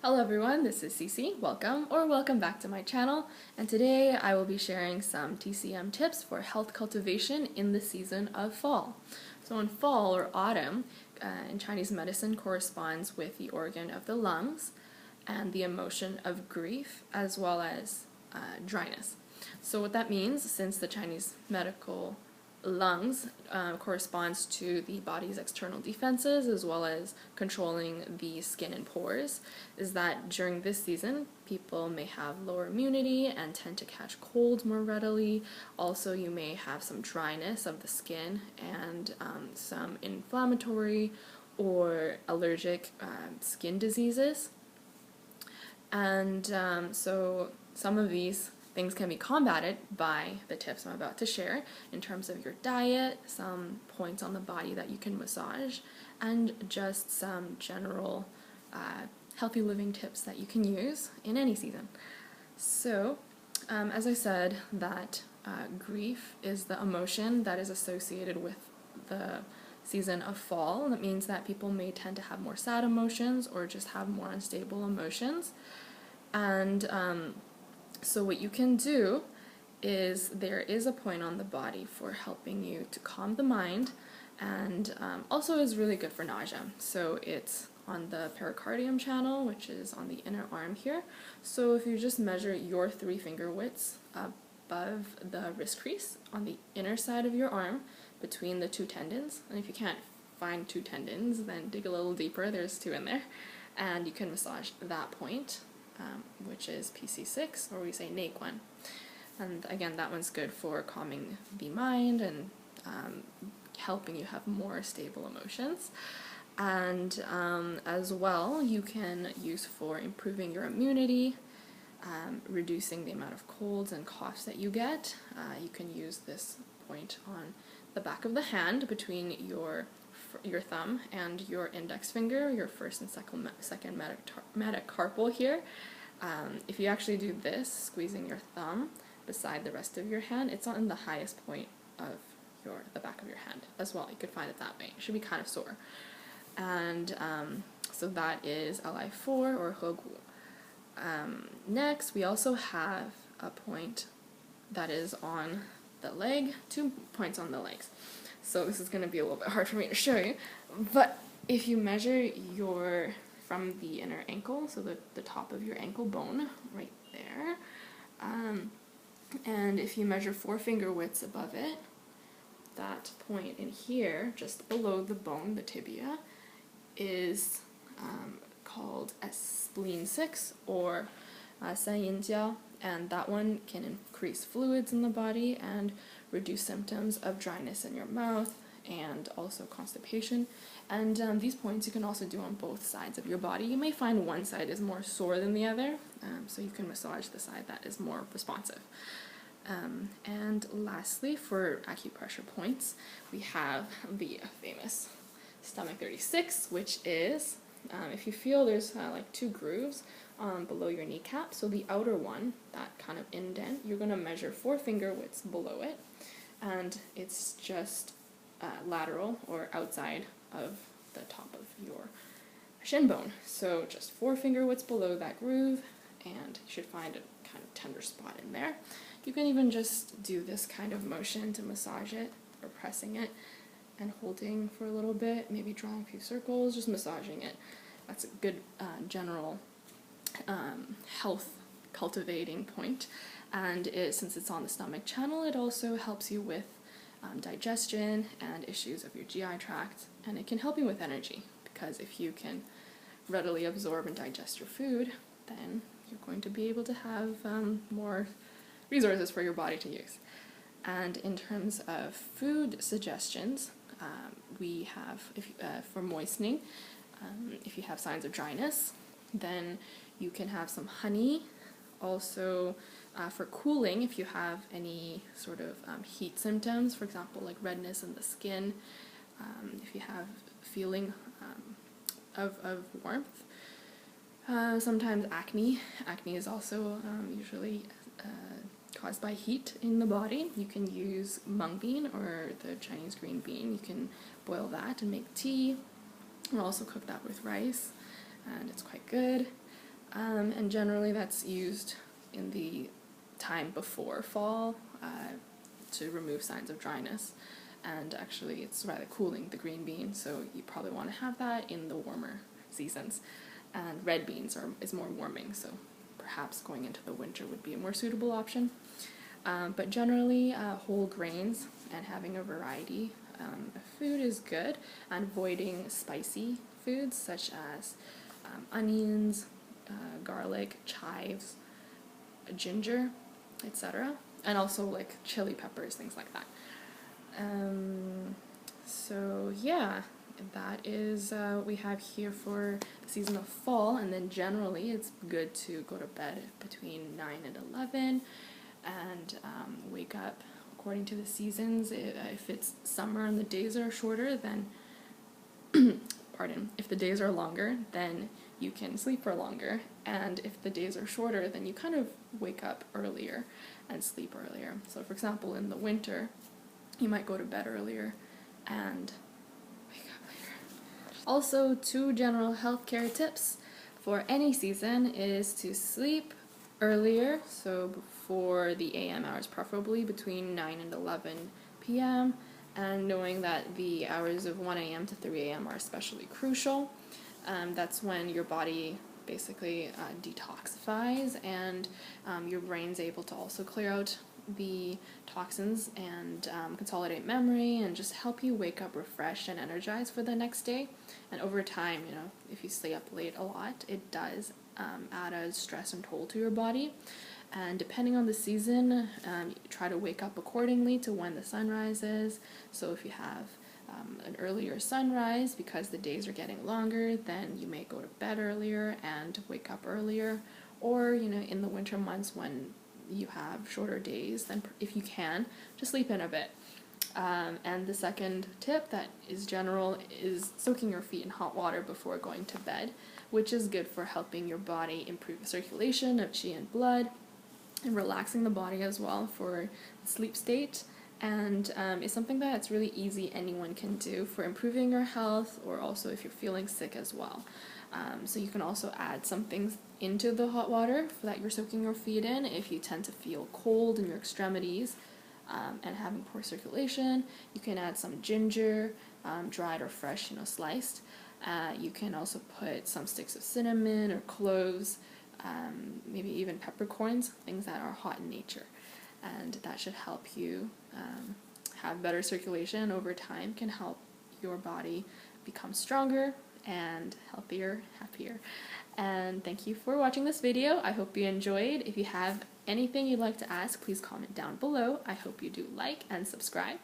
Hello everyone, this is Cece. Welcome back to my channel, and today I will be sharing some TCM tips for health cultivation in the season of fall. So in fall or autumn, in Chinese medicine corresponds with the organ of the lungs and the emotion of grief as well as dryness. So what that means, since the Chinese medical lungs corresponds to the body's external defenses as well as controlling the skin and pores, is that during this season people may have lower immunity and tend to catch colds more readily. Also, you may have some dryness of the skin and some inflammatory or allergic skin diseases. And so some of these things can be combated by the tips I'm about to share in terms of your diet, some points on the body that you can massage, and just some general healthy living tips that you can use in any season. So, as I said, that grief is the emotion that is associated with the season of fall. That means that people may tend to have more sad emotions or just have more unstable emotions. And so what you can do is there is a point on the body for helping you to calm the mind, and also is really good for nausea. So it's on the pericardium channel, which is on the inner arm here. So if you just measure your 3 finger widths above the wrist crease on the inner side of your arm between the 2 tendons, and if you can't find 2 tendons, then dig a little deeper, there's 2 in there, and you can massage that point. Which is PC6, or we say Neiguan. And again, that one's good for calming the mind and helping you have more stable emotions. And as well, you can use for improving your immunity, reducing the amount of colds and coughs that you get. You can use this point on the back of the hand between your thumb and your index finger, your first and second metacarpal here. If you actually do this, squeezing your thumb beside the rest of your hand, it's on the highest point of the back of your hand as well. You could find it that way. It should be kind of sore. And so that is Li4 or Hegu. Next, we also have a point that is on the leg, 2 points on the legs. So this is going to be a little bit hard for me to show you, but if you measure from the inner ankle, so the top of your ankle bone, right there, and if you measure 4 finger widths above it, that point in here, just below the bone, the tibia, is called a spleen 6 or sanyinjiao, and that one can increase fluids in the body and reduce symptoms of dryness in your mouth and also constipation. And these points you can also do on both sides of your body. You may find one side is more sore than the other, so you can massage the side that is more responsive. And lastly, for acupressure points, we have the famous stomach 36, which is, if you feel there's like 2 grooves below your kneecap, so the outer one, that kind of indent, you're going to measure 4 finger widths below it, and it's just lateral or outside of the top of your shin bone. So just 4 finger widths below that groove, and you should find a kind of tender spot in there. You can even just do this kind of motion to massage it, or pressing it and holding for a little bit, maybe drawing a few circles, just massaging it. That's a good general health cultivating point. And since it's on the stomach channel, it also helps you with digestion and issues of your GI tract, and it can help you with energy, because if you can readily absorb and digest your food, then you're going to be able to have more resources for your body to use. And in terms of food suggestions, we have, for moistening, if you have signs of dryness, then you can have some honey. Also, for cooling, if you have any sort of heat symptoms, for example, like redness in the skin, if you have feeling of warmth, sometimes acne. Acne is also usually caused by heat in the body. You can use mung bean or the Chinese green bean. You can boil that and make tea. We'll also cook that with rice, and it's quite good. And generally that's used in the time before fall to remove signs of dryness. And actually it's rather cooling, the green bean, so you probably want to have that in the warmer seasons. And red beans is more warming, so perhaps going into the winter would be a more suitable option. But generally whole grains and having a variety of food is good, and avoiding spicy foods such as onions, garlic, chives, ginger, etc. And also like chili peppers, things like that. So yeah, that is what we have here for the season of fall. And then generally it's good to go to bed between 9 and 11 and wake up according to the seasons. If it's summer and the days are shorter, then if the days are longer, then you can sleep for longer, and if the days are shorter, then you kind of wake up earlier and sleep earlier. So for example, in the winter, you might go to bed earlier and wake up later. Also, 2 general healthcare tips for any season is to sleep earlier, so before the AM hours, preferably between 9 and 11 p.m., and knowing that the hours of 1 a.m. to 3 a.m. are especially crucial. That's when your body basically detoxifies, and your brain's able to also clear out the toxins and consolidate memory and just help you wake up refreshed and energized for the next day. And over time, if you stay up late a lot, it does add a stress and toll to your body. And depending on the season, try to wake up accordingly to when the sun rises. So if you have an earlier sunrise because the days are getting longer, then you may go to bed earlier and wake up earlier. Or, in the winter months when you have shorter days, then if you can, just sleep in a bit. And the second tip that is general is soaking your feet in hot water before going to bed, which is good for helping your body improve the circulation of qi and blood, and relaxing the body as well for the sleep state. And it's something that's really easy, anyone can do for improving your health, or also if you're feeling sick as well. So you can also add some things into the hot water that you're soaking your feet in if you tend to feel cold in your extremities and having poor circulation. You can add some ginger, dried or fresh, sliced. You can also put some sticks of cinnamon or cloves, maybe even peppercorns, things that are hot in nature. And that should help you have better circulation over time, can help your body become stronger and healthier, happier. And thank you for watching this video. I hope you enjoyed. If you have anything you'd like to ask, please comment down below. I hope you do like and subscribe.